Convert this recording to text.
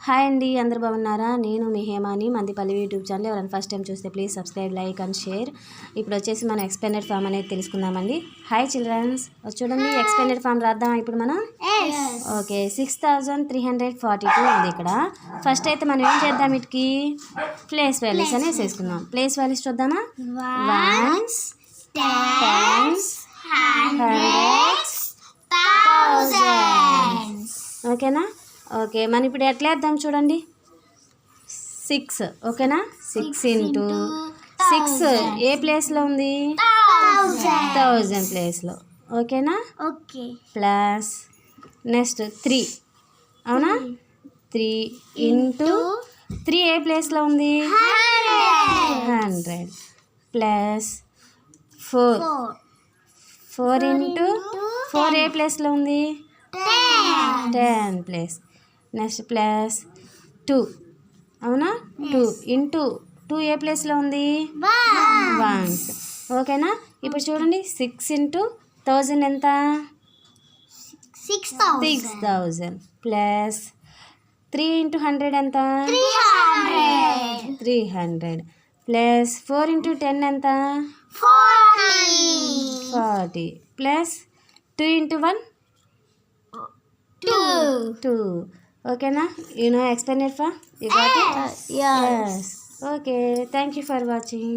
Hi అండి, అందరు బాగున్నారా? నేను మీ హేమాని, మందిపల్లి యూట్యూబ్ ఛానల్. ఎవరైనా ఫస్ట్ టైం చూస్తే please subscribe, like and share. ఇప్పుడు వచ్చేసి మనం ఎక్స్పెండెడ్ ఫామ్ అనేది తెలుసుకుందామండి. హాయ్ చిల్డ్రన్స్, చూడండి ఎక్స్పెండెడ్ ఫామ్ రాద్దాం ఇప్పుడు మనం. ఓకే, 6342 ఉంది ఇక్కడ. ఫస్ట్ అయితే మనం ఏం చేద్దాం, వీటికి ప్లేస్ వాల్యూస్ అని వేసేసుకుందాం. ప్లేస్ వాల్యూస్ చూద్దామా? Ones, tens, hundreds, thousands. ఓకేనా? ఓకే, మనం ఇప్పుడు ఎట్లా వేద్దాం చూడండి. 6 ఓకేనా? 6 ఇంటూ 6 ఏ ప్లేస్లో ఉంది? 1000 ప్లేస్లో. ఓకేనా? ఓకే. ప్లస్ నెక్స్ట్ 3 అవునా? 3 ఇంటూ 3 ఏ ప్లేస్లో ఉంది? 100 ప్లస్ 4 ఇంటూ 4 ఏ ప్లేస్లో ఉంది? 10 ప్లేస్. నెక్స్ట్ ప్లస్ 2 అవునా? 2 ఇంటూ 2 ఏ ప్లేస్లో ఉంది? 1. ఓకేనా? ఇప్పుడు చూడండి 6 ఇంటూ 1000 ఎంత? 6000 ప్లస్ 3 ఇంటూ 100 ఎంత? 300 ప్లస్ 4 ఇంటూ 10 ఎంత? 40 ప్లస్ 2 ఇంటూ 1 2. ఓకేనా? You know expanded form? You got it? Yes. Okay. Thank you for watching.